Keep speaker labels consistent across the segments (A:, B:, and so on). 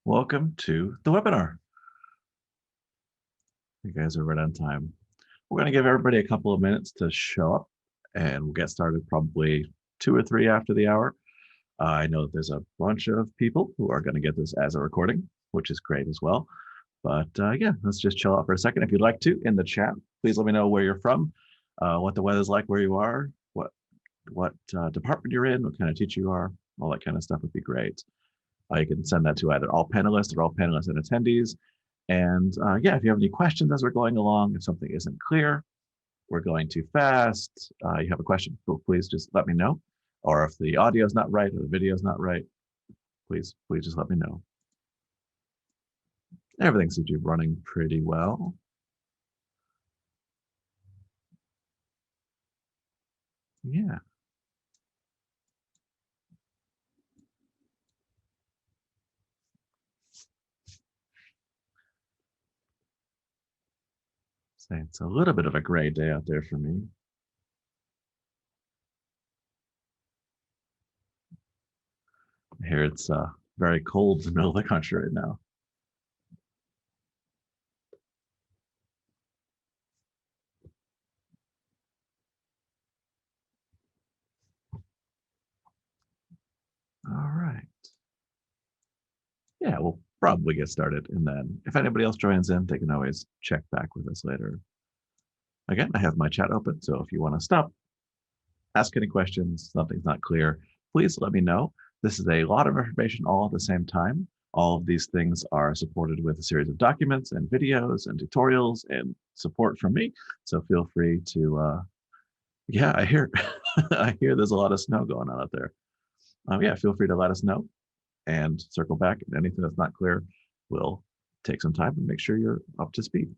A: Welcome to the webinar. You guys are right on time. We're going to give everybody a couple of minutes to show up, and we'll get started probably 2 or 3 after the hour. I know that there's a bunch of people who are going to get this as a recording, which is great as well. But yeah, let's just chill out for a second. If you'd like to, in the chat, please let me know where you're from, what the weather's like where you are, what department you're in, what kind of teacher you are, all that kind of stuff would be great. You can send that to either all panelists or all panelists and attendees. And yeah, if you have any questions as we're going along, if something isn't clear, we're going too fast, you have a question, please just let me know. Or if the audio is not right or the video is not right, please just let me know. Everything seems to be running pretty well. Yeah. So it's a little bit of a gray day out there for me. Here it's very cold in the middle of the country right now. All right. Yeah, we'll probably get started. And then if anybody else joins in, they can always check back with us later. Again, I have my chat open. So if you want to stop, ask any questions, something's not clear, please let me know. This is a lot of information all at the same time. All of these things are supported with a series of documents and videos and tutorials and support from me. So feel free to, yeah, I hear, I hear there's a lot of snow going on out there. Yeah, feel free to let us know and circle back. And anything that's not clear, we'll take some time and make sure you're up to speed.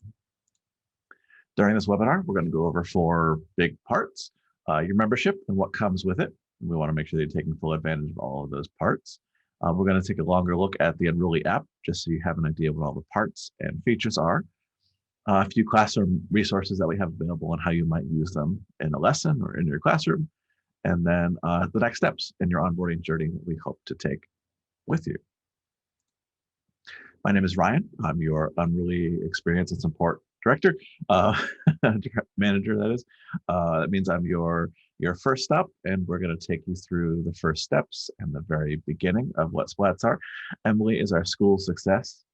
A: During this webinar, we're going to go over 4 big parts. Your membership and what comes with it. We want to make sure that you're taking full advantage of all of those parts. We're going to take a longer look at the Unruly app, just so you have an idea what all the parts and features are. A few classroom resources that we have available and how you might use them in a lesson or in your classroom. And then the next steps in your onboarding journey that we hope to take with you. My name is Ryan. I'm your Unruly Experience and Support Director, manager, that is. That means I'm your first stop, and we're going to take you through the first steps and the very beginning of what Splats are. Emily is our school success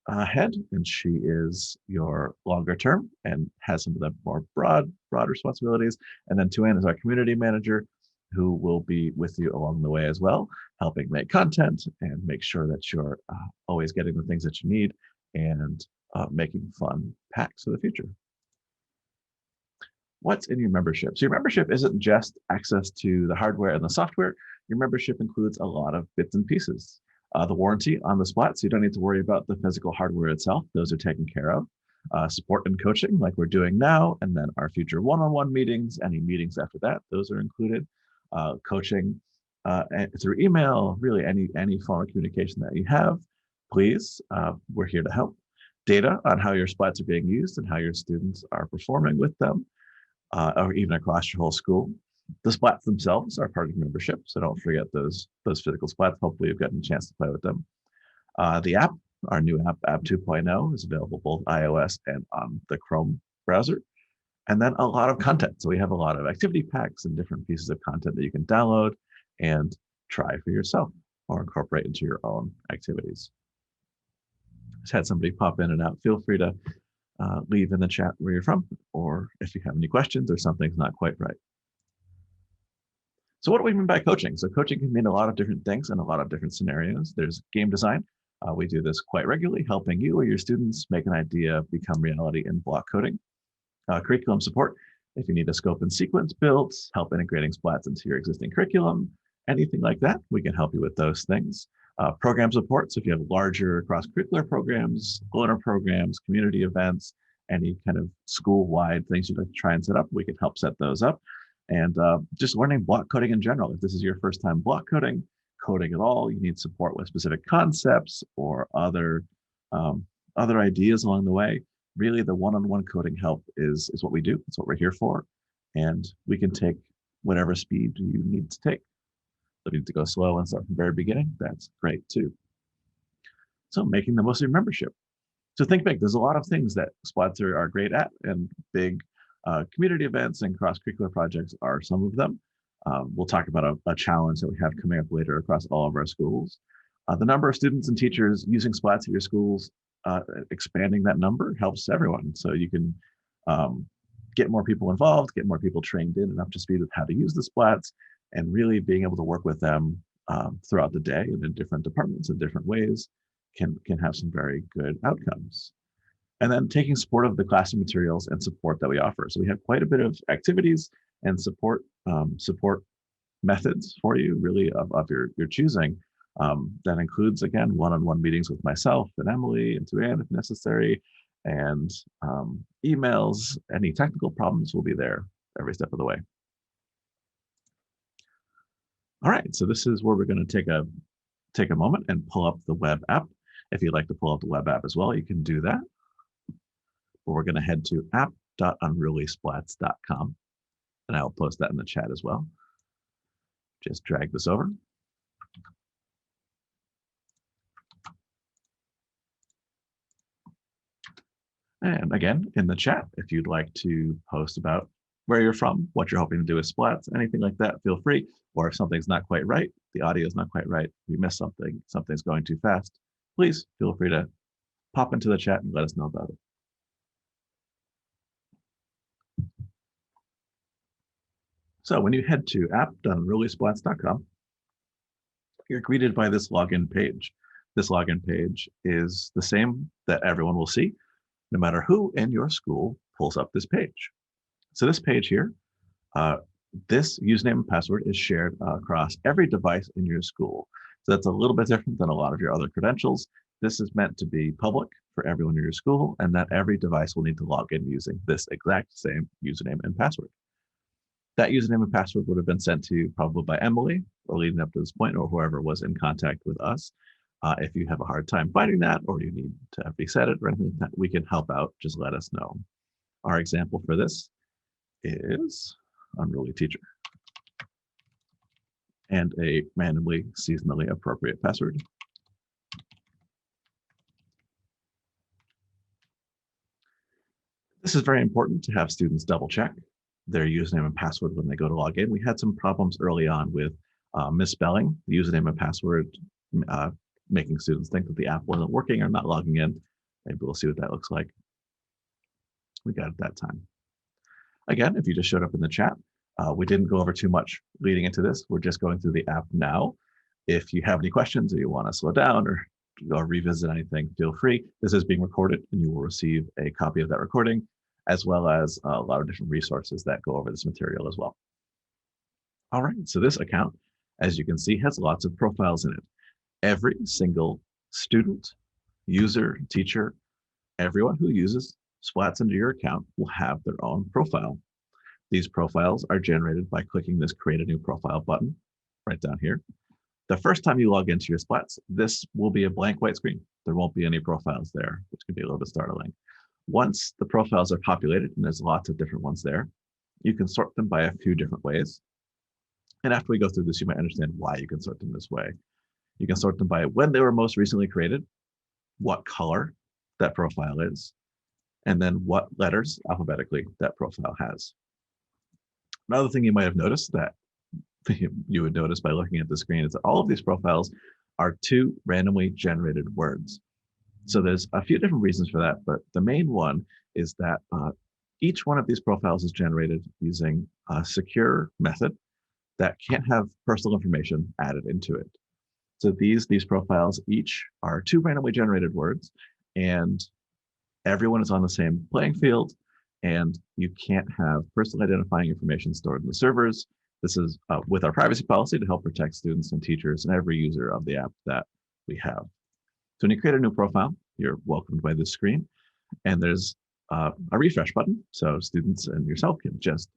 A: head, and she is your longer term and has some of the more broad responsibilities. And then Tuan is our community manager, who will be with you along the way as well, helping make content and make sure that you're always getting the things that you need and making fun packs for the future. What's in your membership? So your membership isn't just access to the hardware and the software. Your membership includes a lot of bits and pieces. The warranty on the Splats, so you don't need to worry about the physical hardware itself. Those are taken care of. Support and coaching like we're doing now, and then our future one-on-one meetings, any meetings after that, those are included. Coaching through email, really any form of communication that you have, please, we're here to help. Data on how your Splats are being used and how your students are performing with them, or even across your whole school. The Splats themselves are part of your membership, so don't forget those physical Splats. Hopefully you've gotten a chance to play with them. The app, our new app 2.0, is available both iOS and on the Chrome browser. And then a lot of content. So we have a lot of activity packs and different pieces of content that you can download and try for yourself or incorporate into your own activities. Just had somebody pop in and out. Feel free to leave in the chat where you're from, or if you have any questions or something's not quite right. So what do we mean by coaching? So coaching can mean a lot of different things in a lot of different scenarios. There's game design. We do this quite regularly, helping you or your students make an idea become reality in block coding. Curriculum support, if you need a scope and sequence built, help integrating Splats into your existing curriculum, anything like that, we can help you with those things. Program support, so if you have larger cross-curricular programs, learner programs, community events, any kind of school-wide things you'd like to try and set up, we can help set those up. And just learning block coding in general. If this is your first time block coding at all, you need support with specific concepts or other ideas along the way. Really, the one-on-one coding help is what we do. It's what we're here for. And we can take whatever speed you need to take. If you need to go slow and start from the very beginning, that's great too. So making the most of your membership. So think big. There's a lot of things that Splats are great at, and big community events and cross-curricular projects are some of them. We'll talk about a challenge that we have coming up later across all of our schools. The number of students and teachers using Splats at your schools, expanding that number helps everyone. So you can get more people involved, get more people trained in and up to speed with how to use the Splats, and really being able to work with them throughout the day and in different departments in different ways can have some very good outcomes. And then taking support of the classroom materials and support that we offer. So we have quite a bit of activities and support methods for you, really of your choosing. That includes, again, one-on-one meetings with myself and Emily and Tuan if necessary, and emails. Any technical problems will be there every step of the way. All right, so this is where we're going to take a moment and pull up the web app. If you'd like to pull up the web app as well, you can do that. But we're going to head to app.unrulysplats.com, and I'll post that in the chat as well. Just drag this over. And again, in the chat, if you'd like to post about where you're from, what you're hoping to do with Splats, anything like that, feel free. Or if something's not quite right, the audio is not quite right, you missed something, something's going too fast, please feel free to pop into the chat and let us know about it. So when you head to app.unrulysplats.com, you're greeted by this login page. This login page is the same that everyone will see, no matter who in your school pulls up this page. So this page here, this username and password is shared across every device in your school. So that's a little bit different than a lot of your other credentials. This is meant to be public for everyone in your school, and that every device will need to log in using this exact same username and password. That username and password would have been sent to you probably by Emily or leading up to this point, or whoever was in contact with us. If you have a hard time finding that, or you need to reset it or anything like that, we can help out. Just let us know. Our example for this is Unruly Teacher and a randomly seasonally appropriate password. This is very important to have students double check their username and password when they go to log in. We had some problems early on with misspelling the username and password, making students think that the app wasn't working or not logging in. Maybe we'll see what that looks like. We got it that time. Again, if you just showed up in the chat, we didn't go over too much leading into this. We're just going through the app now. If you have any questions or you want to slow down or revisit anything, feel free. This is being recorded and you will receive a copy of that recording, as well as a lot of different resources that go over this material as well. All right, so this account, as you can see, has lots of profiles in it. Every single student, user, teacher, everyone who uses Splats into your account will have their own profile. These profiles are generated by clicking this Create a New Profile button right down here. The first time you log into your Splats, this will be a blank white screen. There won't be any profiles there, which can be a little bit startling. Once the profiles are populated, and there's lots of different ones there, you can sort them by a few different ways. And after we go through this, you might understand why you can sort them this way. You can sort them by when they were most recently created, what color that profile is, and then what letters alphabetically that profile has. Another thing you might have noticed that you would notice by looking at the screen is that all of these profiles are 2 randomly generated words. So there's a few different reasons for that, but the main one is that each one of these profiles is generated using a secure method that can't have personal information added into it. So these profiles each are 2 randomly generated words, and everyone is on the same playing field, and you can't have personal identifying information stored in the servers. This is with our privacy policy to help protect students and teachers and every user of the app that we have. So when you create a new profile, you're welcomed by this screen, and there's a refresh button. So students and yourself can just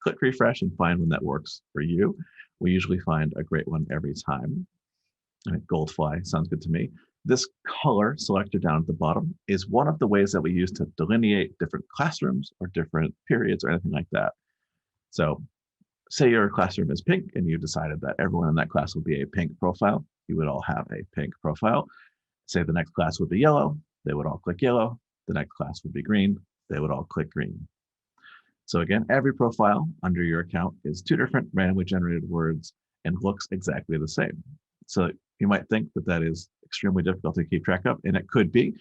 A: click refresh and find when that works for you. We usually find a great one every time. Goldfly sounds good to me. This color selector down at the bottom is one of the ways that we use to delineate different classrooms or different periods or anything like that. So say your classroom is pink and you decided that everyone in that class will be a pink profile. You would all have a pink profile. Say the next class would be yellow, they would all click yellow. The next class would be green, they would all click green. So again, every profile under your account is 2 different randomly generated words and looks exactly the same. So you might think that that is extremely difficult to keep track of, and it could be,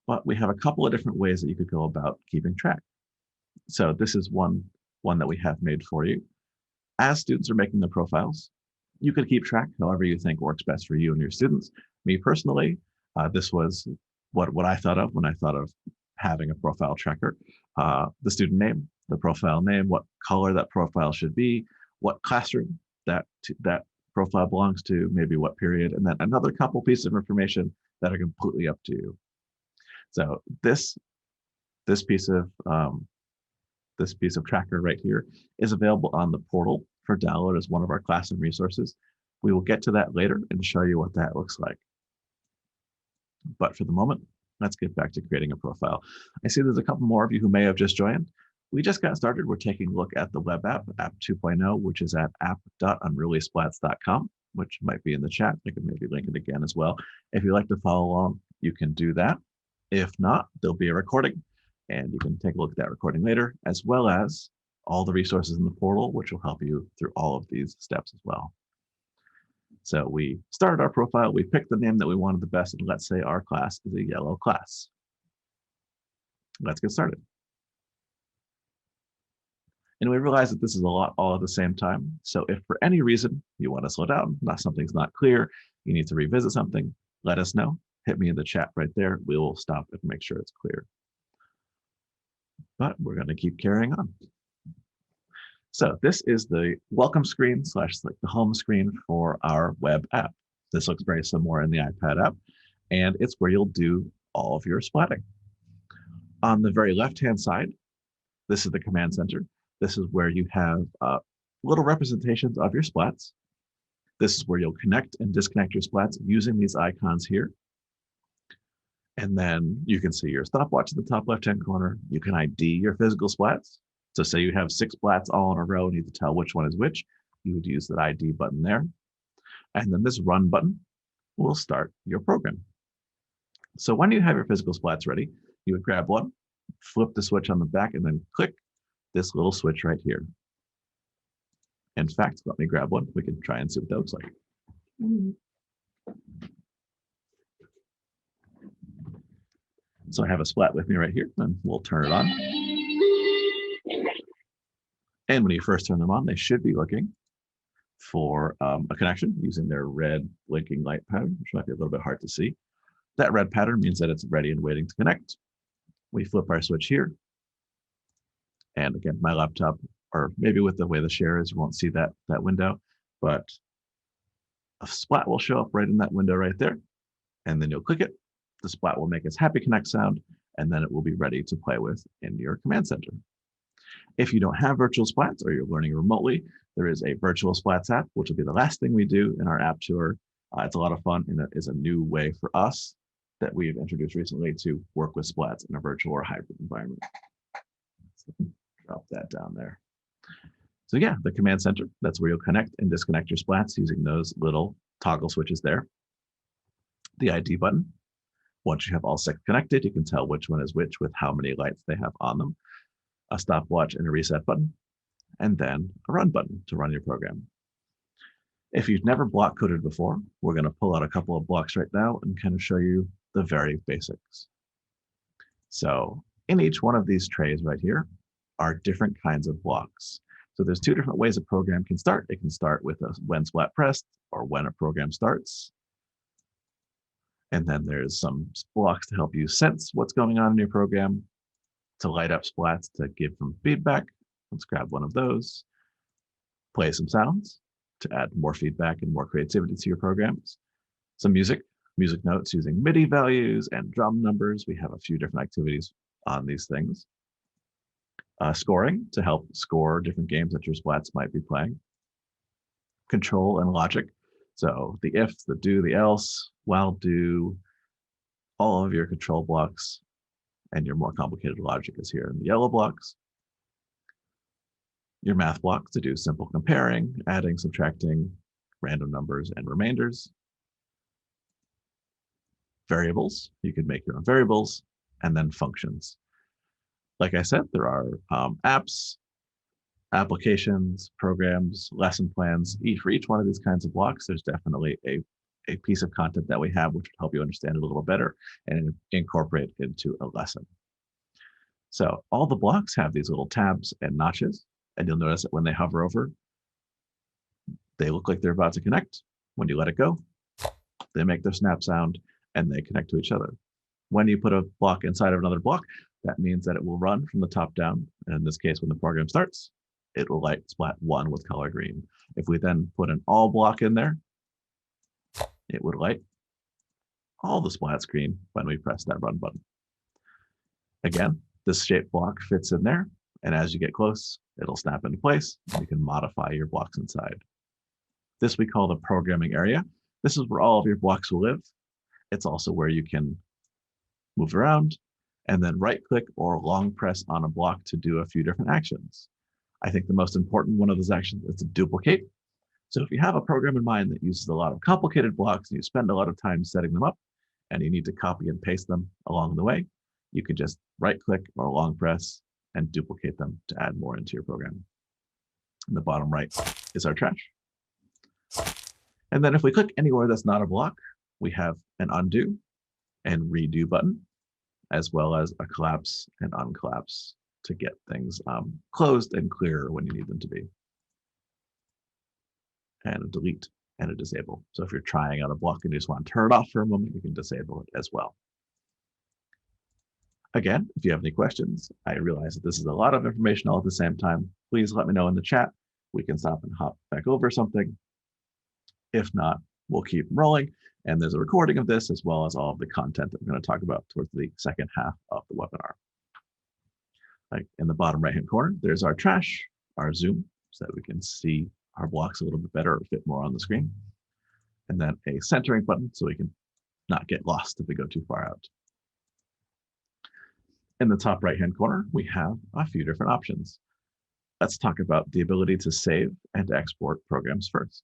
A: but we have a couple of different ways that you could go about keeping track. So this is one that we have made for you. As students are making the profiles, you could keep track however you think works best for you and your students. Me personally, this was what I thought of when I thought of having a profile tracker. The student name, the profile name, what color that profile should be, what classroom that profile belongs to, maybe what period, and then another couple pieces of information that are completely up to you. So this piece of tracker right here is available on the portal for download as one of our classroom resources. We will get to that later and show you what that looks like. But for the moment, let's get back to creating a profile. I see there's a couple more of you who may have just joined. We just got started. We're taking a look at the web app 2.0, which is at app.unrulysplats.com, which might be in the chat. I can maybe link it again as well. If you'd like to follow along, you can do that. If not, there'll be a recording, and you can take a look at that recording later, as well as all the resources in the portal, which will help you through all of these steps as well. So we started our profile, we picked the name that we wanted the best, and let's say our class is a yellow class. Let's get started. And we realize that this is a lot all at the same time. So if for any reason you want to slow down, something's not clear, you need to revisit something, let us know. Hit me in the chat right there. We will stop it and make sure it's clear. But we're going to keep carrying on. So this is the welcome screen / like the home screen for our web app. This looks very similar in the iPad app, and it's where you'll do all of your splatting. On the very left-hand side, this is the command center. This is where you have little representations of your splats. This is where you'll connect and disconnect your splats using these icons here. And then you can see your stopwatch in the top left-hand corner. You can ID your physical splats. So say you have 6 splats all in a row and you need to tell which one is which, you would use that ID button there. And then this run button will start your program. So when you have your physical splats ready, you would grab one, flip the switch on the back, and then click this little switch right here. In fact, let me grab one. We can try and see what that looks like. So I have a splat with me right here, and we'll turn it on. And when you first turn them on, they should be looking for a connection using their red blinking light pattern, which might be a little bit hard to see. That red pattern means that it's ready and waiting to connect. We flip our switch here. And again, my laptop, or maybe with the way the share is, you won't see that window, but a splat will show up right in that window right there. And then you'll click it. The splat will make its happy connect sound, and then it will be ready to play with in your command center. If you don't have virtual splats or you're learning remotely, there is a virtual splats app, which will be the last thing we do in our app tour. It's a lot of fun, and it is a new way for us that we've introduced recently to work with splats in a virtual or hybrid environment. So drop that down there. So yeah, the command center, that's where you'll connect and disconnect your splats using those little toggle switches there. The ID button. Once you have all 6 connected, you can tell which one is which with how many lights they have on them. A stopwatch and a reset button, and then a run button to run your program. If you've never block coded before, we're going to pull out a couple of blocks right now and kind of show you the very basics. So in each one of these trays right here are different kinds of blocks. So there's 2 different ways a program can start. It can start with a when splat pressed or when a program starts. And then there's some blocks to help you sense what's going on in your program, to light up splats, to give them feedback. Let's grab one of those. Play some sounds to add more feedback and more creativity to your programs. Some music notes using MIDI values and drum numbers. We have a few different activities on these things. Scoring to help score different games that your splats might be playing. Control and logic. So the if, the do, the else, while do, all of your control blocks and your more complicated logic is here in the yellow blocks. Your math blocks to do simple comparing, adding, subtracting, random numbers, and remainders. variables. You can make your own variables, and then functions. Like I said, there are apps, applications, programs, lesson plans. For each one of these kinds of blocks, there's definitely a piece of content that we have which will help you understand it a little better and incorporate into a lesson. So all the blocks have these little tabs and notches, and you'll notice that when they hover over, they look like they're about to connect. When you let it go, they make their snap sound and they connect to each other. When you put a block inside of another block, that means that it will run from the top down. And in this case, when the program starts, it will light splat 1 with color green. If we then put an all block in there, it would light all the splats green when we press that run button. Again, this shape block fits in there, and as you get close, it'll snap into place, and you can modify your blocks inside. This we call the programming area. This is where all of your blocks will live. It's also where you can move around and then right-click or long press on a block to do a few different actions. I think the most important one of those actions is to duplicate. So if you have a program in mind that uses a lot of complicated blocks and you spend a lot of time setting them up and you need to copy and paste them along the way, you can just right-click or long press and duplicate them to add more into your program. In the bottom right is our trash. And then if we click anywhere that's not a block, we have an undo and redo button, as well as a collapse and uncollapse to get things closed and clearer when you need them to be. And a delete and a disable. So if you're trying out a block and you just want to turn it off for a moment, you can disable it as well. Again, if you have any questions, I realize that this is a lot of information all at the same time. Please let me know in the chat. We can stop and hop back over something. If not, we'll keep rolling. And there's a recording of this as well as all of the content that we're going to talk about towards the second half of the webinar. Like in the bottom right-hand corner, there's our trash, our zoom, so that we can see our blocks a little bit better or fit more on the screen. And then a centering button so we can not get lost if we go too far out. In the top right-hand corner, we have a few different options. Let's talk about the ability to save and export programs first.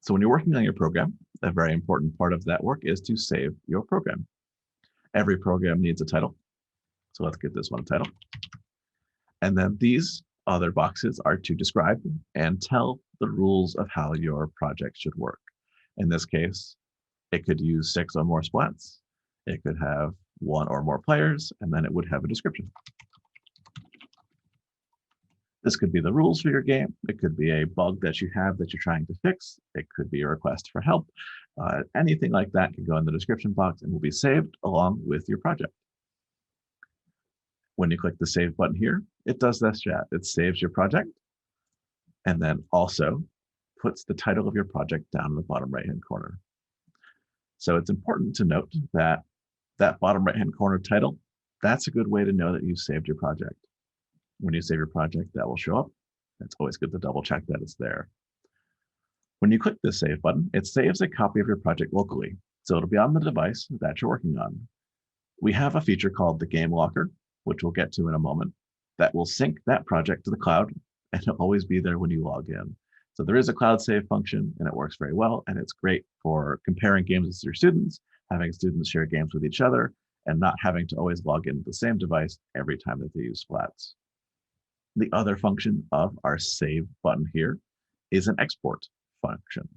A: So when you're working on your program, a very important part of that work is to save your program. Every program needs a title. So let's give this one a title. And then these other boxes are to describe and tell the rules of how your project should work. In this case, it could use 6 or more splats. It could have 1 or more players, and then it would have a description. This could be the rules for your game. It could be a bug that you have that you're trying to fix. It could be a request for help. Anything like that can go in the description box and will be saved along with your project. When you click the save button here, it does this chat. It saves your project and then also puts the title of your project down in the bottom right-hand corner. So it's important to note that that bottom right-hand corner title, that's a good way to know that you've saved your project. When you save your project, that will show up. It's always good to double check that it's there. When you click the save button, it saves a copy of your project locally. So it'll be on the device that you're working on. We have a feature called the Game Locker, which we'll get to in a moment, that will sync that project to the cloud and it'll always be there when you log in. So there is a cloud save function and it works very well. And it's great for comparing games with your students, having students share games with each other, and not having to always log into the same device every time that they use Splats. The other function of our save button here is an export function.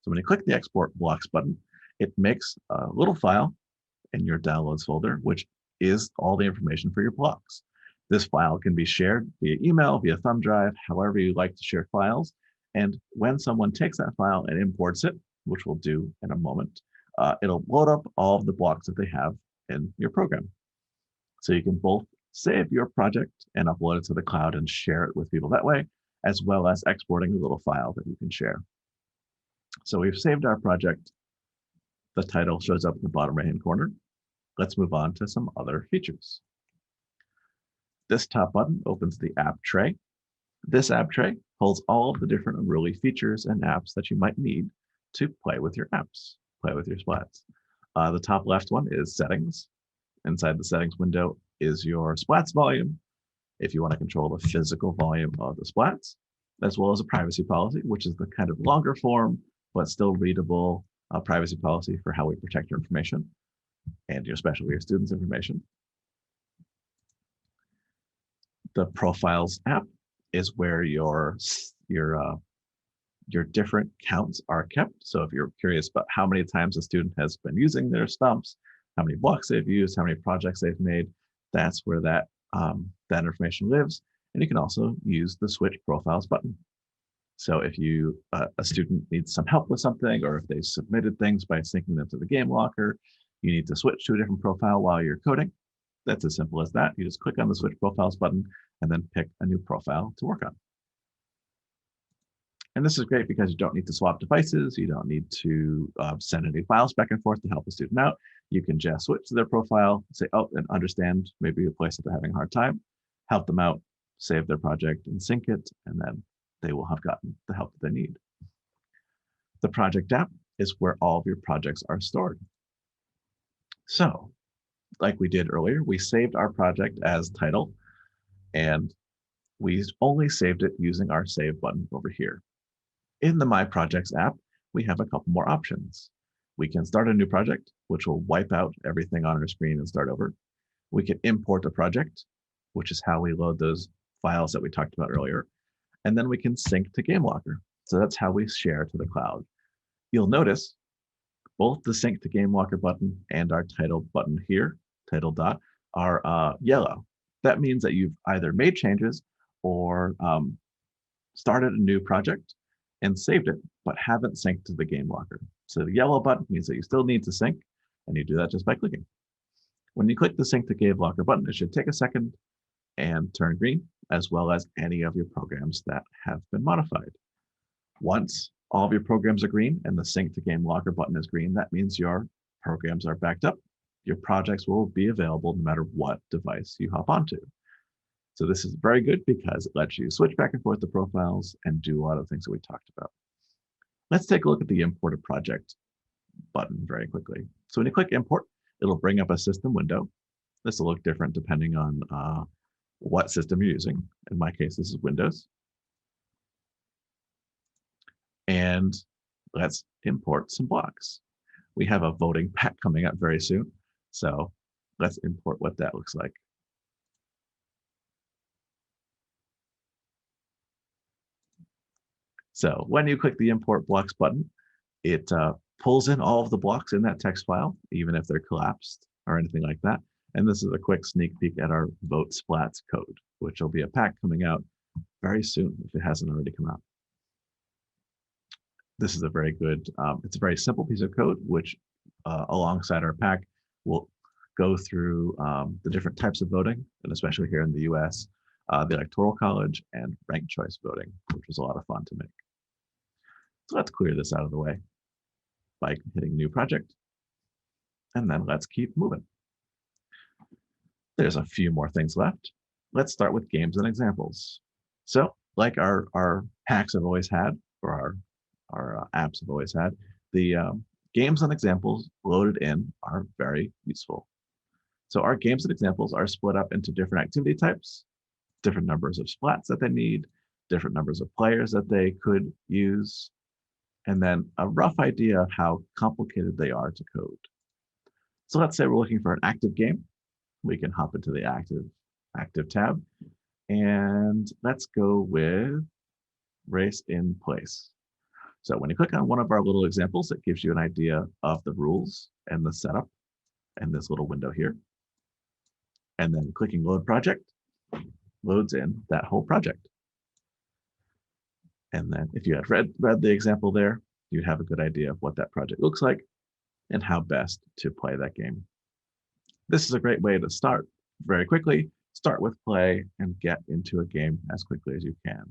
A: So when you click the export blocks button, it makes a little file in your downloads folder, which is all the information for your blocks. This file can be shared via email, via thumb drive, however you like to share files. And when someone takes that file and imports it, which we'll do in a moment, it'll load up all of the blocks that they have in your program. So you can both save your project and upload it to the cloud and share it with people that way, as well as exporting a little file that you can share. So we've saved our project. The title shows up in the bottom right-hand corner. Let's move on to some other features. This top button opens the app tray. This app tray holds all of the different Unruly features and apps that you might need to play with your apps, play with your Splats. The top left one is settings. Inside the settings window is your Splats volume, if you want to control the physical volume of the Splats, as well as a privacy policy, which is the kind of longer form, but still readable privacy policy for how we protect your information. and especially your students' information. The Profiles app is where your different counts are kept. So if you're curious about how many times a student has been using their stumps, how many blocks they've used, how many projects they've made, that's where that information lives. And you can also use the Switch Profiles button. So if a student needs some help with something, or if they submitted things by syncing them to the game locker, you need to switch to a different profile while you're coding. That's as simple as that. You just click on the Switch Profiles button and then pick a new profile to work on. And this is great because you don't need to swap devices. You don't need to send any files back and forth to help a student out. You can just switch to their profile, say, oh, and understand maybe a place that they're having a hard time, help them out, save their project and sync it, and then they will have gotten the help that they need. The project app is where all of your projects are stored. So, like we did earlier, we saved our project as title, and we only saved it using our save button over here. In the My Projects app, we have a couple more options. We can start a new project, which will wipe out everything on our screen and start over. We can import a project, which is how we load those files that we talked about earlier. And then we can sync to Game Locker. So that's how we share to the cloud. You'll notice both the sync to Game Locker button and our title button here, title dot, are yellow. That means that you've either made changes or started a new project and saved it, but haven't synced to the Game Locker. So the yellow button means that you still need to sync, and you do that just by clicking. When you click the Sync to Game Locker button, it should take a second and turn green, as well as any of your programs that have been modified. Once all of your programs are green and the Sync to Game Locker button is green, that means your programs are backed up. Your projects will be available no matter what device you hop onto. So this is very good because it lets you switch back and forth the profiles and do a lot of things that we talked about. Let's take a look at the Import a Project button very quickly. So when you click Import, it'll bring up a system window. This will look different depending on what system you're using. In my case, this is Windows. And let's import some blocks. We have a voting pack coming up very soon. So let's import what that looks like. So when you click the Import Blocks button, it pulls in all of the blocks in that text file, even if they're collapsed or anything like that. And this is a quick sneak peek at our Vote Splats code, which will be a pack coming out very soon if it hasn't already come out. This is a very good, it's a very simple piece of code, which alongside our pack will go through the different types of voting, and especially here in the US, the Electoral College and ranked choice voting, which was a lot of fun to make. So let's clear this out of the way by hitting New Project, and then let's keep moving. There's a few more things left. Let's start with games and examples. So like our packs have always had, or our apps have always had, the games and examples loaded in are very useful. So our games and examples are split up into different activity types, different numbers of splats that they need, different numbers of players that they could use, and then a rough idea of how complicated they are to code. So let's say we're looking for an active game. We can hop into the active tab, and let's go with race in place. So when you click on one of our little examples, it gives you an idea of the rules and the setup and this little window here. And then clicking Load Project loads in that whole project. And then if you had read the example there, you'd have a good idea of what that project looks like and how best to play that game. This is a great way to start very quickly, start with play, and get into a game as quickly as you can.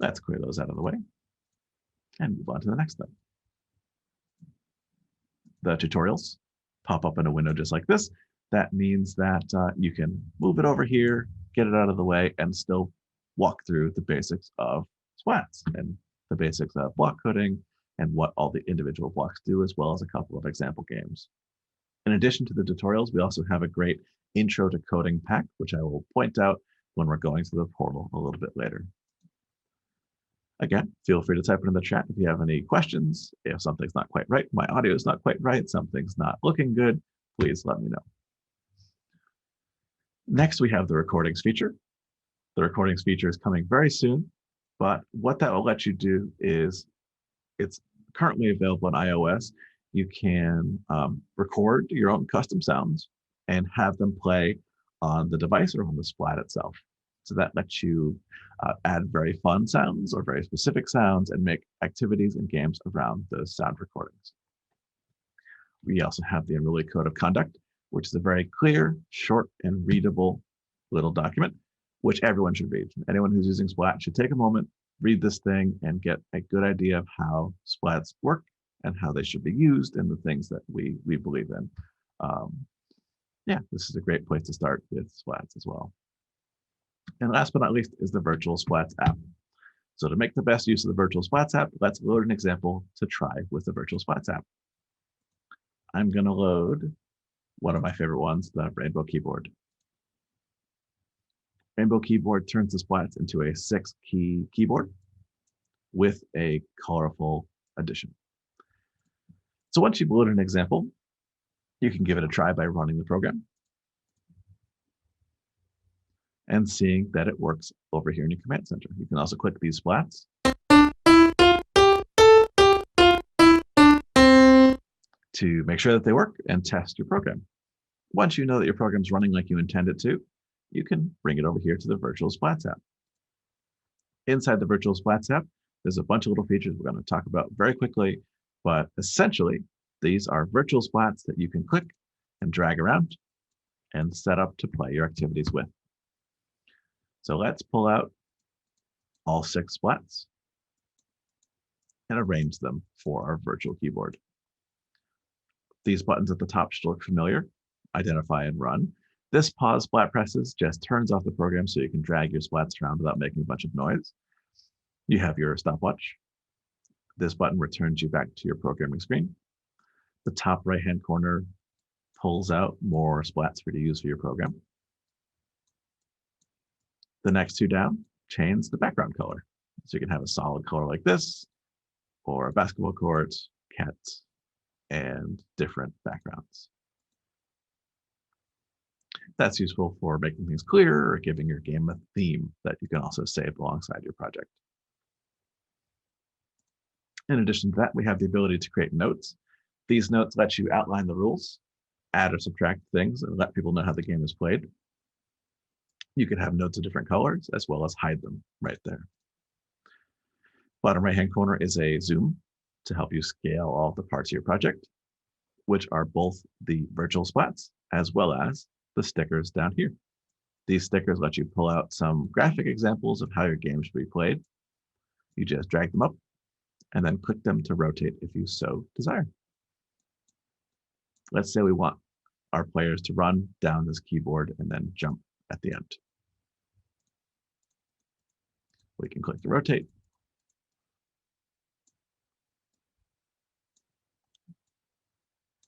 A: Let's clear those out of the way and move on to the next thing. The tutorials pop up in a window just like this. That means that you can move it over here, get it out of the way, and still walk through the basics of Splats and the basics of block coding and what all the individual blocks do, as well as a couple of example games. In addition to the tutorials, we also have a great intro to coding pack, which I will point out when we're going through the portal a little bit later. Again, feel free to type it in the chat if you have any questions. If something's not quite right, my audio is not quite right, something's not looking good, please let me know. Next, we have the recordings feature. The recordings feature is coming very soon, but what that will let you do is, it's currently available on iOS. You can record your own custom sounds and have them play on the device or on the Splat itself. So that lets you add very fun sounds or very specific sounds and make activities and games around those sound recordings. We also have the Unruly Code of Conduct, which is a very clear, short, and readable little document, which everyone should read. Anyone who's using Splat should take a moment, read this thing, and get a good idea of how Splats work and how they should be used and the things that we believe in. Yeah, this is a great place to start with Splats as well. And last but not least is the Virtual Splats app. So to make the best use of the Virtual Splats app, let's load an example to try with the Virtual Splats app. I'm going to load one of my favorite ones, the Rainbow Keyboard. Rainbow Keyboard turns the Splats into a 6-key keyboard with a colorful addition. So once you've loaded an example, you can give it a try by running the program and seeing that it works over here in your command center. You can also click these Splats to make sure that they work and test your program. Once you know that your program's running like you intend it to, you can bring it over here to the Virtual Splats app. Inside the Virtual Splats app, there's a bunch of little features we're going to talk about very quickly, but essentially, these are virtual Splats that you can click and drag around and set up to play your activities with. So let's pull out all 6 Splats and arrange them for our virtual keyboard. These buttons at the top should look familiar. Identify and run. This pause Splat presses just turns off the program so you can drag your Splats around without making a bunch of noise. You have your stopwatch. This button returns you back to your programming screen. The top right-hand corner pulls out more Splats for you to use for your program. The next 2 down change the background color. So you can have a solid color like this, or a basketball court, cats, and different backgrounds. That's useful for making things clear or giving your game a theme that you can also save alongside your project. In addition to that, we have the ability to create notes. These notes let you outline the rules, add or subtract things, and let people know how the game is played. You can have notes of different colors as well as hide them right there. Bottom right-hand corner is a zoom to help you scale all the parts of your project, which are both the virtual Splats as well as the stickers down here. These stickers let you pull out some graphic examples of how your game should be played. You just drag them up and then click them to rotate if you so desire. Let's say we want our players to run down this keyboard and then jump at the end. We can click to rotate.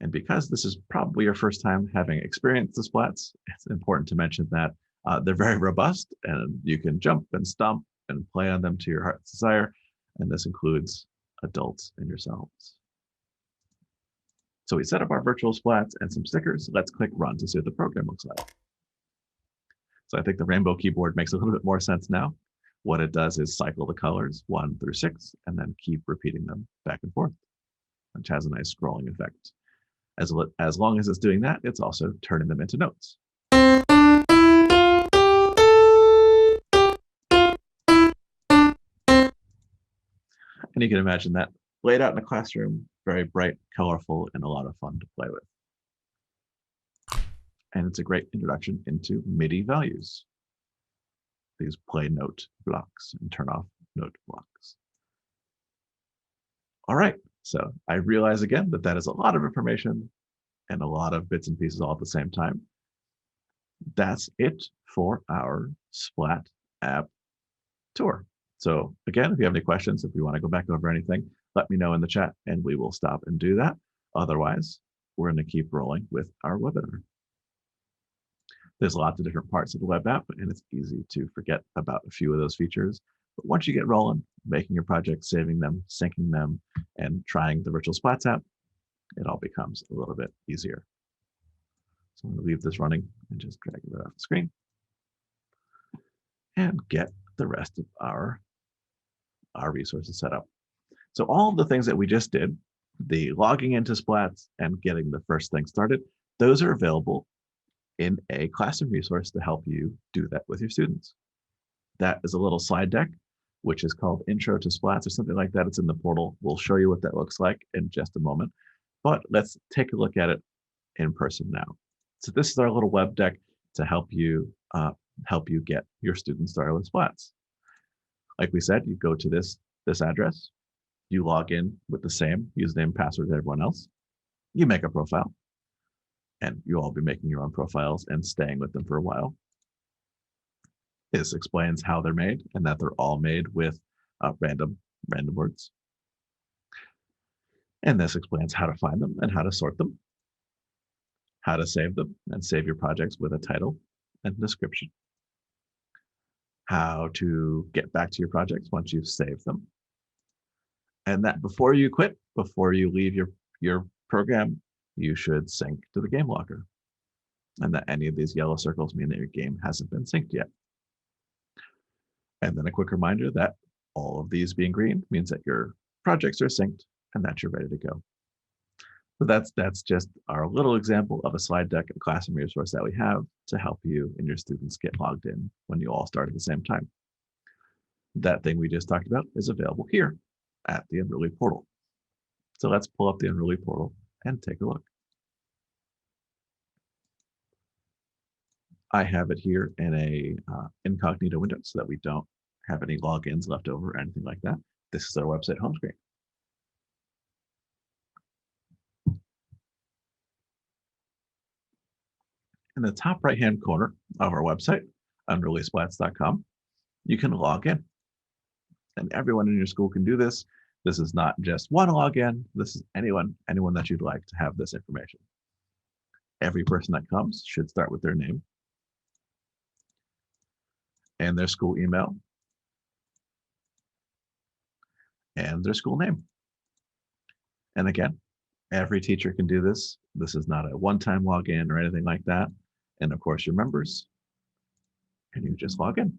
A: And because this is probably your first time having experienced the Splats, it's important to mention that they're very robust and you can jump and stomp and play on them to your heart's desire. And this includes adults and yourselves. So we set up our virtual Splats and some stickers. Let's click run to see what the program looks like. So I think the Rainbow Keyboard makes a little bit more sense now. What it does is cycle the colors 1 through 6 and then keep repeating them back and forth, which has a nice scrolling effect. As long as it's doing that, it's also turning them into notes. And you can imagine that laid out in a classroom, very bright, colorful, and a lot of fun to play with. And it's a great introduction into MIDI values. These play note blocks and turn off note blocks. All right, so I realize again that that is a lot of information and a lot of bits and pieces all at the same time. That's it for our Splat app tour. So again, if you have any questions, if you want to go back over anything, let me know in the chat and we will stop and do that. Otherwise, we're going to keep rolling with our webinar. There's lots of different parts of the web app, and it's easy to forget about a few of those features. But once you get rolling, making your projects, saving them, syncing them, and trying the virtual Splats app, it all becomes a little bit easier. So I'm going to leave this running and just drag it off the screen and get the rest of our resources set up. So all of the things that we just did, the logging into Splats and getting the first thing started, those are available in a classroom resource to help you do that with your students. That is a little slide deck, which is called Intro to Splats or something like that. It's in the portal. We'll show you what that looks like in just a moment. But let's take a look at it in person now. So this is our little web deck to help you get your students started with Splats. Like we said, you go to this address, you log in with the same username and password as everyone else, you make a profile, and you'll all be making your own profiles and staying with them for a while. This explains how they're made and that they're all made with random words. And this explains how to find them and how to sort them, how to save them and save your projects with a title and description, how to get back to your projects once you've saved them, and that before you quit, before you leave your program, you should sync to the game locker, and that any of these yellow circles mean that your game hasn't been synced yet. And then a quick reminder that all of these being green means that your projects are synced and that you're ready to go. So that's just our little example of a slide deck and classroom resource that we have to help you and your students get logged in when you all start at the same time. That thing we just talked about is available here at the Unruly Portal. So let's pull up the Unruly Portal and take a look. I have it here in a incognito window so that we don't have any logins left over or anything like that. This is our website home screen. In the top right-hand corner of our website, unrulysplats.com, you can log in. And everyone in your school can do this. This is not just one login. This is anyone that you'd like to have this information. Every person that comes should start with their name and their school email and their school name. And again, every teacher can do this. This is not a one-time login or anything like that. And of course, your members, and you just log in.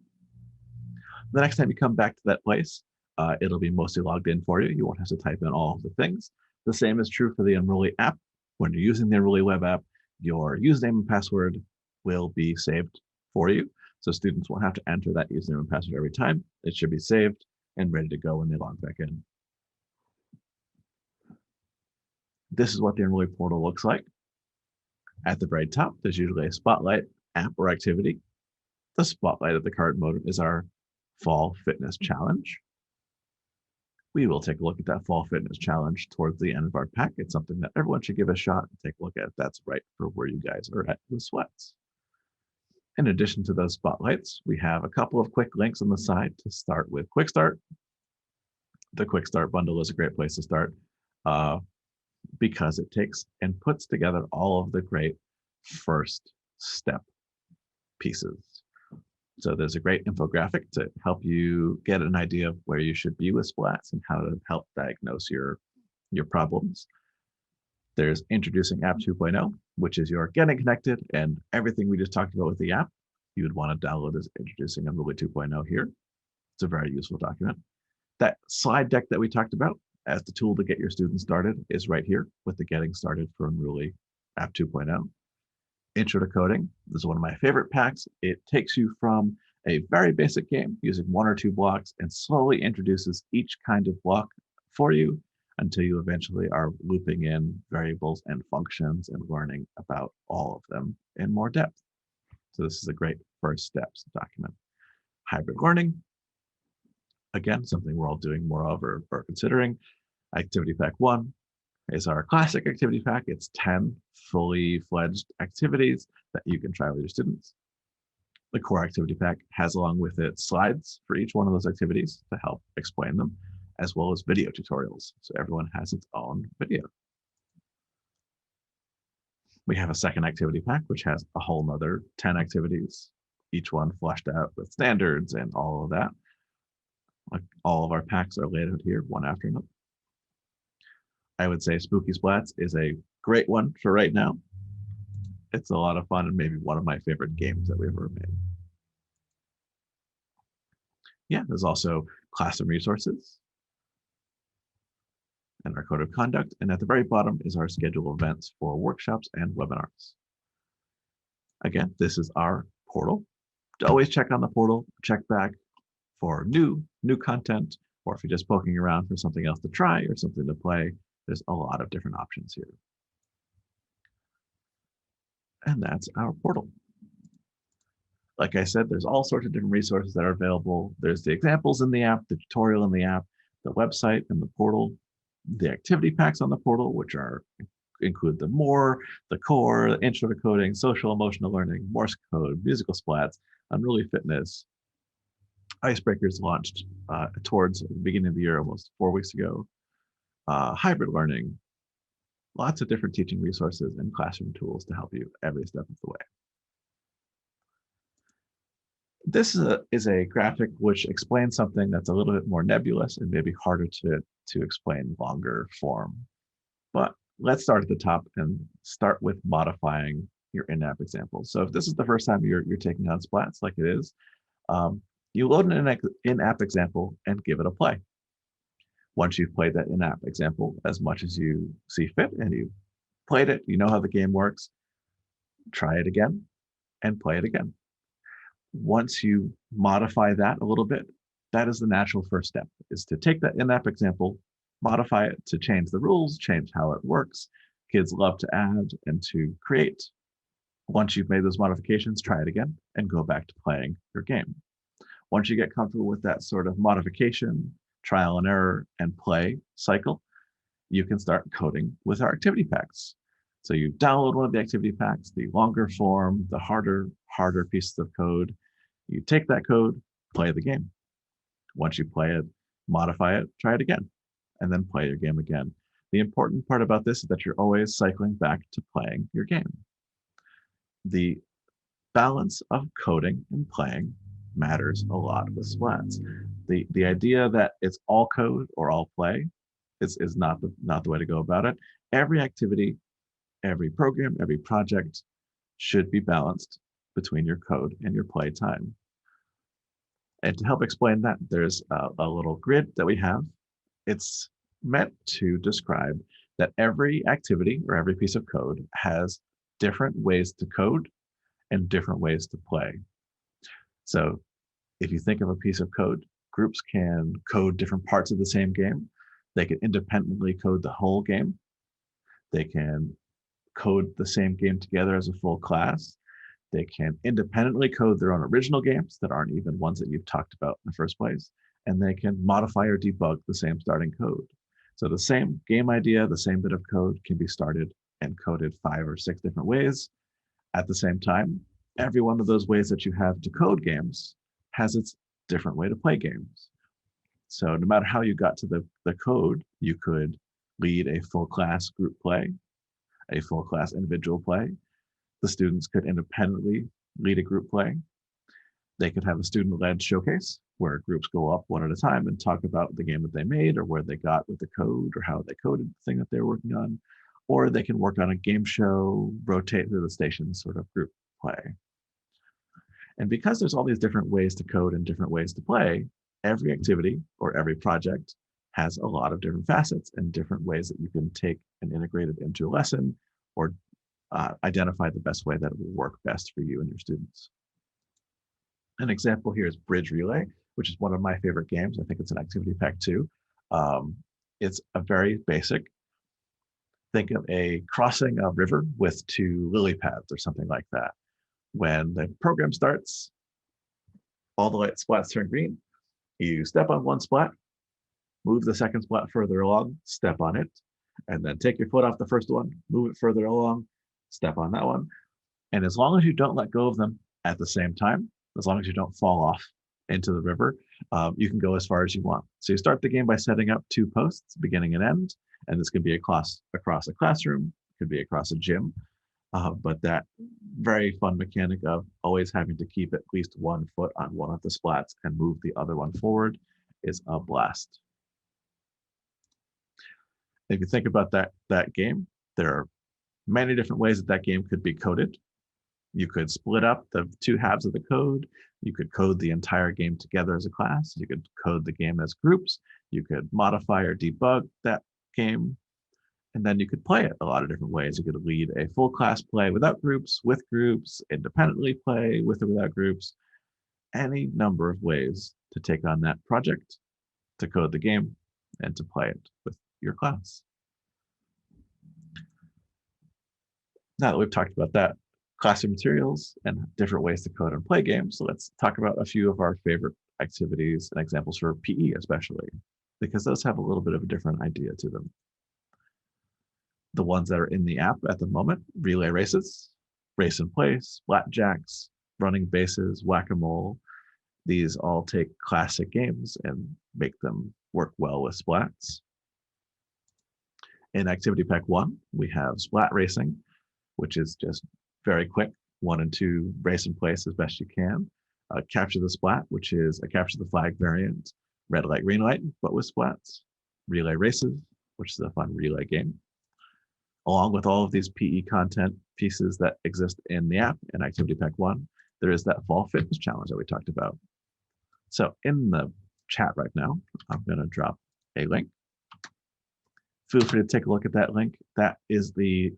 A: The next time you come back to that place, it'll be mostly logged in for you. You won't have to type in all of the things. The same is true for the Unruly app. When you're using the Unruly web app, your username and password will be saved for you. So students won't have to enter that username and password every time. It should be saved and ready to go when they log back in. This is what the Unruly portal looks like. At the very top, there's usually a spotlight, app, or activity. The spotlight of the card mode is our Fall Fitness Challenge. We will take a look at that Fall Fitness Challenge towards the end of our pack. It's something that everyone should give a shot and take a look at if that's right for where you guys are at with Splats. In addition to those spotlights, we have a couple of quick links on the side to start with Quick Start. The Quick Start bundle is a great place to start because it takes and puts together all of the great first step pieces. So there's a great infographic to help you get an idea of where you should be with Splats and how to help diagnose your problems. There's Introducing App 2.0, which is your getting connected and everything we just talked about with the app. You would want to download is Introducing Unruly 2.0 here. It's a very useful document. That slide deck that we talked about as the tool to get your students started is right here with the Getting Started for Unruly App 2.0. Intro to Coding. This is one of my favorite packs. It takes you from a very basic game using one or two blocks and slowly introduces each kind of block for you until you eventually are looping in variables and functions and learning about all of them in more depth. So this is a great first steps document. Hybrid learning. Again, something we're all doing more of or considering. Activity Pack 1 is our classic activity pack. It's 10 fully fledged activities that you can try with your students. The core activity pack has along with it slides for each one of those activities to help explain them, as well as video tutorials. So everyone has its own video. We have a second activity pack, which has a whole nother 10 activities, each one fleshed out with standards and all of that. Like all of our packs are laid out here, one after another. I would say Spooky Splats is a great one for right now. It's a lot of fun and maybe one of my favorite games that we've ever made. Yeah, there's also classroom resources and our code of conduct. And at the very bottom is our schedule of events for workshops and webinars. Again, this is our portal. Always check on the portal, check back for new content, or if you're just poking around for something else to try or something to play, there's a lot of different options here. And that's our portal. Like I said, there's all sorts of different resources that are available. There's the examples in the app, the tutorial in the app, the website and the portal, the activity packs on the portal, which include the more, the core, the intro to coding, social emotional learning, Morse code, musical splats, Unruly Fitness. Icebreakers launched towards the beginning of the year, almost 4 weeks ago. Hybrid learning, lots of different teaching resources and classroom tools to help you every step of the way. This is a graphic which explains something that's a little bit more nebulous and maybe harder to explain longer form. But let's start at the top and start with modifying your in-app examples. So if this is the first time you're taking on Splats, like it is, you load an in-app example and give it a play. Once you've played that in-app example as much as you see fit and you've played it, you know how the game works, try it again and play it again. Once you modify that a little bit, that is the natural first step, is to take that in-app example, modify it to change the rules, change how it works. Kids love to add and to create. Once you've made those modifications, try it again and go back to playing your game. Once you get comfortable with that sort of modification, trial and error, and play cycle, you can start coding with our activity packs. So you download one of the activity packs, the longer form, the harder pieces of code. You take that code, play the game. Once you play it, modify it, try it again, and then play your game again. The important part about this is that you're always cycling back to playing your game. The balance of coding and playing matters a lot with Splats. The idea that it's all code or all play is not the way to go about it. Every activity, every program, every project should be balanced between your code and your play time. And to help explain that, there's a little grid that we have. It's meant to describe that every activity or every piece of code has different ways to code and different ways to play. So if you think of a piece of code, groups can code different parts of the same game. They can independently code the whole game. They can code the same game together as a full class. They can independently code their own original games that aren't even ones that you've talked about in the first place. And they can modify or debug the same starting code. So the same game idea, the same bit of code can be started and coded 5 or 6 different ways at the same time. Every one of those ways that you have to code games has its different way to play games. So no matter how you got to the code, you could lead a full class group play, a full class individual play. The students could independently lead a group play. They could have a student-led showcase where groups go up one at a time and talk about the game that they made or where they got with the code or how they coded the thing that they're working on. Or they can work on a game show, rotate through the station sort of group play. And because there's all these different ways to code and different ways to play, every activity or every project has a lot of different facets and different ways that you can take and integrate it into a lesson or identify the best way that it will work best for you and your students. An example here is Bridge Relay, which is one of my favorite games. I think it's an activity pack too. It's a very basic. Think of a crossing a river with 2 lily pads or something like that. When the program starts, all the light splats turn green. You step on one splat, move the second splat further along, step on it, and then take your foot off the first one, move it further along, step on that one. And as long as you don't let go of them at the same time, as long as you don't fall off into the river, you can go as far as you want. So you start the game by setting up 2 posts, beginning and end, and this can be across a classroom, could be across a gym, but that very fun mechanic of always having to keep at least 1 foot on one of the splats and move the other one forward is a blast. If you think about that game, there are many different ways that game could be coded. You could split up the two halves of the code. You could code the entire game together as a class. You could code the game as groups. You could modify or debug that game. And then you could play it a lot of different ways. You could lead a full class play without groups, with groups, independently play with or without groups, any number of ways to take on that project, to code the game, and to play it with your class. Now that we've talked about that, classroom materials and different ways to code and play games, so let's talk about a few of our favorite activities and examples for PE especially, because those have a little bit of a different idea to them. The ones that are in the app at the moment: relay races, race and place, blackjacks, running bases, whack-a-mole. These all take classic games and make them work well with Splats. In Activity Pack 1, we have Splat Racing, which is just very quick, 1 and 2 race and place as best you can. Capture the Splat, which is a capture the flag variant, red light, green light, but with Splats. Relay races, which is a fun relay game. Along with all of these PE content pieces that exist in the app in Activity Pack 1, there is that fall fitness challenge that we talked about. So in the chat right now, I'm going to drop a link. Feel free to take a look at that link. That is the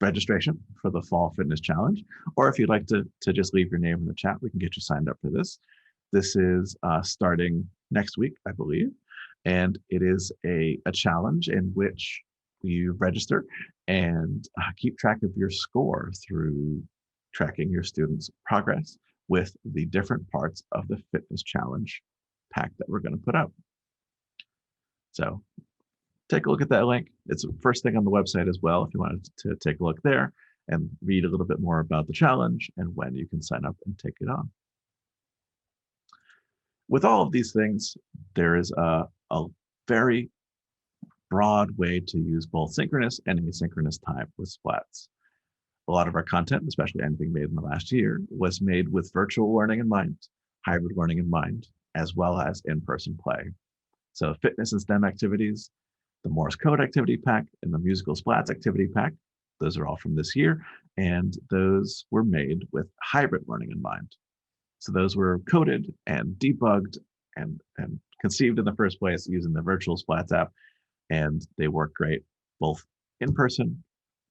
A: registration for the Fall Fitness Challenge. Or if you'd like to just leave your name in the chat, we can get you signed up for this. This is starting next week, I believe. And it is a challenge in which you register and keep track of your score through tracking your students' progress with the different parts of the fitness challenge pack that we're going to put out. So take a look at that link. It's the first thing on the website as well, if you wanted to take a look there and read a little bit more about the challenge and when you can sign up and take it on. With all of these things, there is a very broad way to use both synchronous and asynchronous time with Splats. A lot of our content, especially anything made in the last year, was made with virtual learning in mind, hybrid learning in mind, as well as in-person play. So fitness and STEM activities, the Morse code activity pack, and the musical Splats activity pack, those are all from this year, and those were made with hybrid learning in mind. So those were coded and debugged and conceived in the first place using the virtual Splats app, and they work great both in person,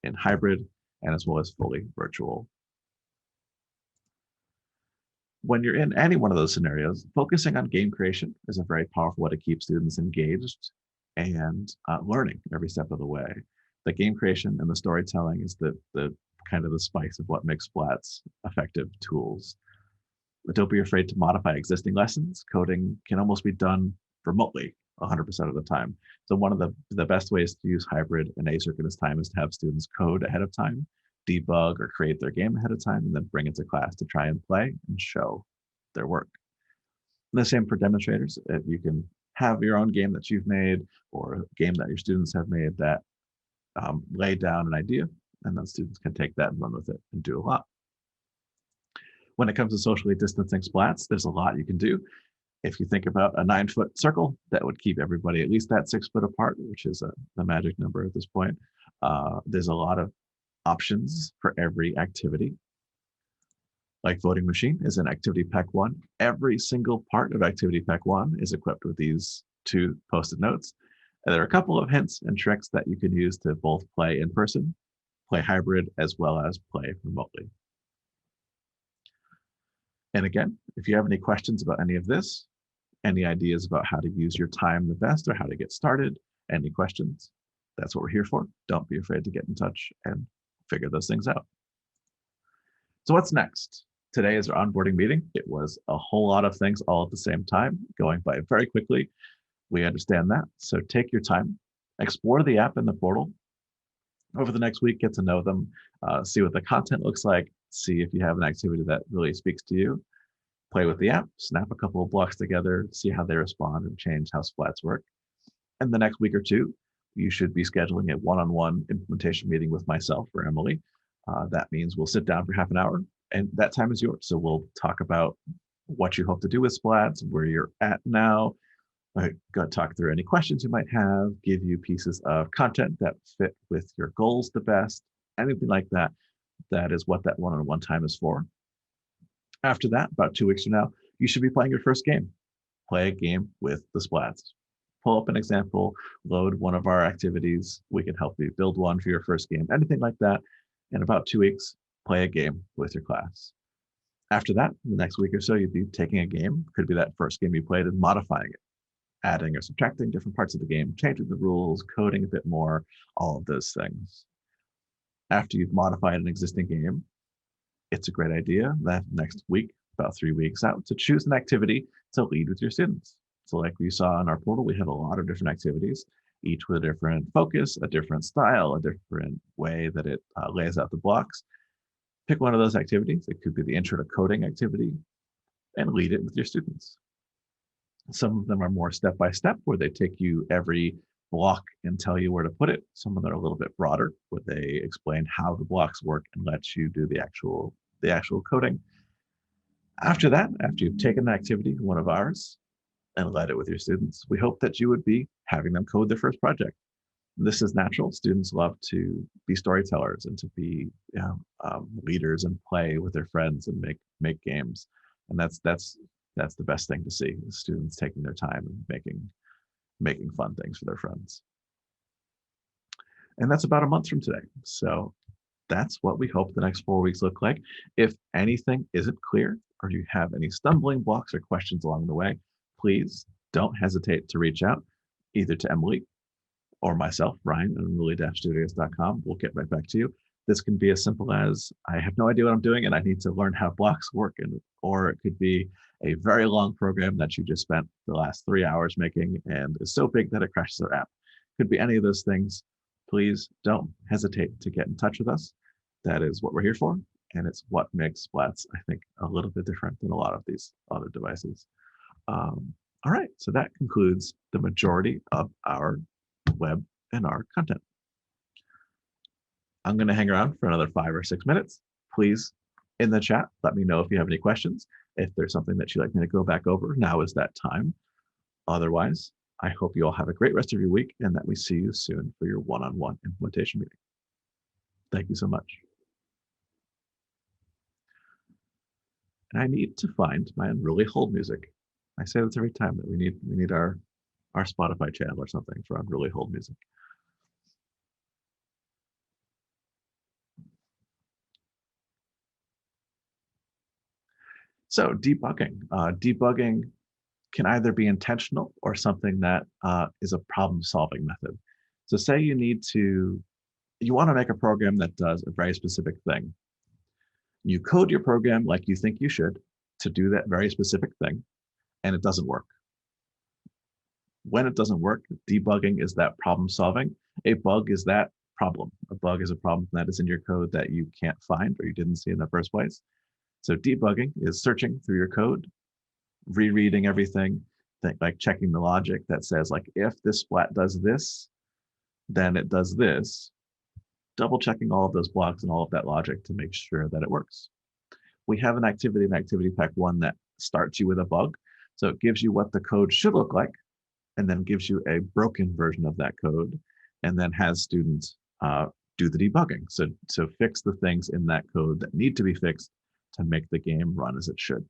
A: in hybrid, and as well as fully virtual. When you're in any one of those scenarios, focusing on game creation is a very powerful way to keep students engaged and learning every step of the way. The game creation and the storytelling is the kind of the spice of what makes Splats effective tools. But don't be afraid to modify existing lessons. Coding can almost be done remotely 100% of the time. So one of the best ways to use hybrid and asynchronous time is to have students code ahead of time, debug or create their game ahead of time, and then bring it to class to try and play and show their work. And the same for demonstrators. You can have your own game that you've made or a game that your students have made that lay down an idea, and then students can take that and run with it and do a lot. When it comes to socially distancing Splats, there's a lot you can do. If you think about a 9-foot circle, that would keep everybody at least that 6 foot apart, which is the magic number at this point. There's a lot of options for every activity. Like voting machine is in Activity Pack 1. Every single part of Activity Pack 1 is equipped with these 2 post-it notes. And there are a couple of hints and tricks that you can use to both play in person, play hybrid, as well as play remotely. And again, if you have any questions about any of this, any ideas about how to use your time the best or how to get started, any questions, that's what we're here for. Don't be afraid to get in touch and figure those things out. So what's next? Today is our onboarding meeting. It was a whole lot of things all at the same time, going by very quickly. We understand that. So take your time, explore the app and the portal. Over the next week, get to know them, see what the content looks like, see if you have an activity that really speaks to you. Play with the app, snap a couple of blocks together, see how they respond and change how Splats work. And the next week or two, you should be scheduling a one-on-one implementation meeting with myself or Emily. That means we'll sit down for half an hour and that time is yours. So we'll talk about what you hope to do with Splats, where you're at now. Go talk through any questions you might have, give you pieces of content that fit with your goals the best, anything like that. That is what that one-on-one time is for. After that, about 2 weeks from now, you should be playing your first game. Play a game with the Splats. Pull up an example, load one of our activities. We can help you build one for your first game, anything like that. In about 2 weeks, play a game with your class. After that, the next week or so, you'd be taking a game, could be that first game you played, and modifying it, adding or subtracting different parts of the game, changing the rules, coding a bit more, all of those things. After you've modified an existing game, it's a great idea that next week, about 3 weeks out, to choose an activity to lead with your students. So like we saw in our portal, we have a lot of different activities, each with a different focus, a different style, a different way that it lays out the blocks. Pick one of those activities. It could be the intro to coding activity and lead it with your students. Some of them are more step-by-step, where they take you every block and tell you where to put it. Some of them are a little bit broader, where they explain how the blocks work and let you do the actual coding. After that, after you've taken an activity, one of ours, and led it with your students, we hope that you would be having them code their first project. This is natural. Students love to be storytellers and to be leaders and play with their friends and make games. And that's the best thing to see, is students taking their time and making fun things for their friends. And that's about a month from today. So that's what we hope the next 4 weeks look like. If anything isn't clear, or you have any stumbling blocks or questions along the way, please don't hesitate to reach out either to Emily or myself, Ryan, at unruly-studios.com. We'll get right back to you. This can be as simple as, I have no idea what I'm doing and I need to learn how blocks work, or it could be a very long program that you just spent the last 3 hours making and is so big that it crashes our app. Could be any of those things. Please don't hesitate to get in touch with us. That is what we're here for, and it's what makes Splats, I think, a little bit different than a lot of these other devices. All right, so that concludes the majority of our web and our content. I'm going to hang around for another 5 or 6 minutes. Please, in the chat, let me know if you have any questions. If there's something that you'd like me to go back over, now is that time. Otherwise, I hope you all have a great rest of your week and that we see you soon for your one-on-one implementation meeting. Thank you so much. And I need to find my Unruly hold music. I say this every time, that we need our Spotify channel or something for Unruly hold music. So debugging. Debugging can either be intentional or something that is a problem-solving method. So say you want to make a program that does a very specific thing. You code your program like you think you should to do that very specific thing, and it doesn't work. When it doesn't work, debugging is that problem-solving. A bug is that problem. A bug is a problem that is in your code that you can't find or you didn't see in the first place. So debugging is searching through your code, rereading everything, like checking the logic that says, like, if this splat does this, then it does this, double checking all of those blocks and all of that logic to make sure that it works. We have an activity in Activity Pack 1 that starts you with a bug. So it gives you what the code should look like, and then gives you a broken version of that code, and then has students do the debugging. So fix the things in that code that need to be fixed to make the game run as it should,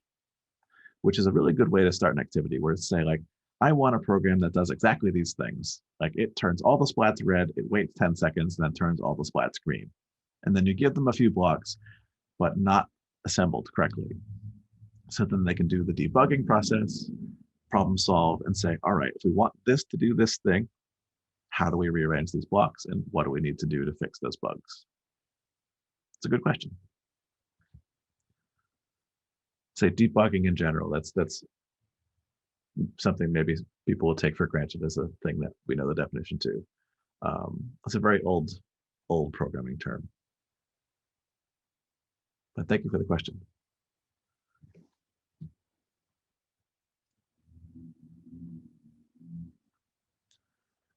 A: which is a really good way to start an activity, where it's say, like, I want a program that does exactly these things. Like, it turns all the splats red, it waits 10 seconds, and then turns all the splats green. And then you give them a few blocks, but not assembled correctly. So then they can do the debugging process, problem solve, and say, all right, if we want this to do this thing, how do we rearrange these blocks, and what do we need to do to fix those bugs? It's a good question. Say debugging in general, that's something maybe people will take for granted as a thing that we know the definition to. It's a very old programming term. But thank you for the question.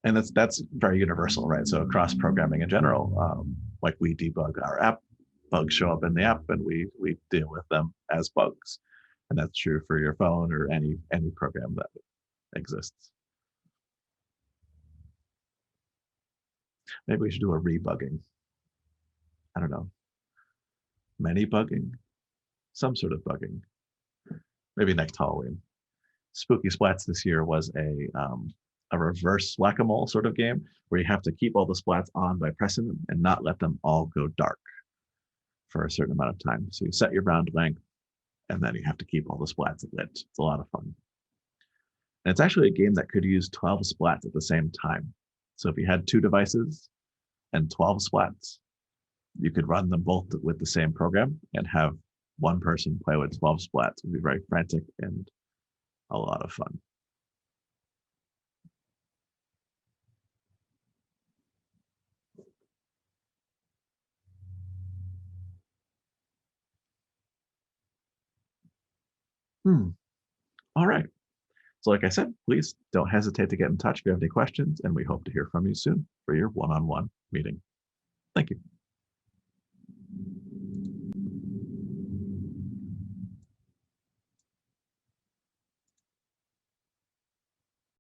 A: And that's very universal, right? So across programming in general, like, we debug our app, bugs show up in the app, and we deal with them as bugs. And that's true for your phone or any program that exists. Maybe we should do a rebugging. I don't know. Many bugging, some sort of bugging. Maybe next Halloween. Spooky Splats this year was a reverse whack-a-mole sort of game where you have to keep all the splats on by pressing them and not let them all go dark for a certain amount of time. So you set your round length and then you have to keep all the splats lit. It's a lot of fun. And it's actually a game that could use 12 splats at the same time. So if you had 2 devices and 12 splats, you could run them both with the same program and have one person play with 12 splats. It would be very frantic and a lot of fun. All right. So like I said, please don't hesitate to get in touch if you have any questions, and we hope to hear from you soon for your one-on-one meeting. Thank you.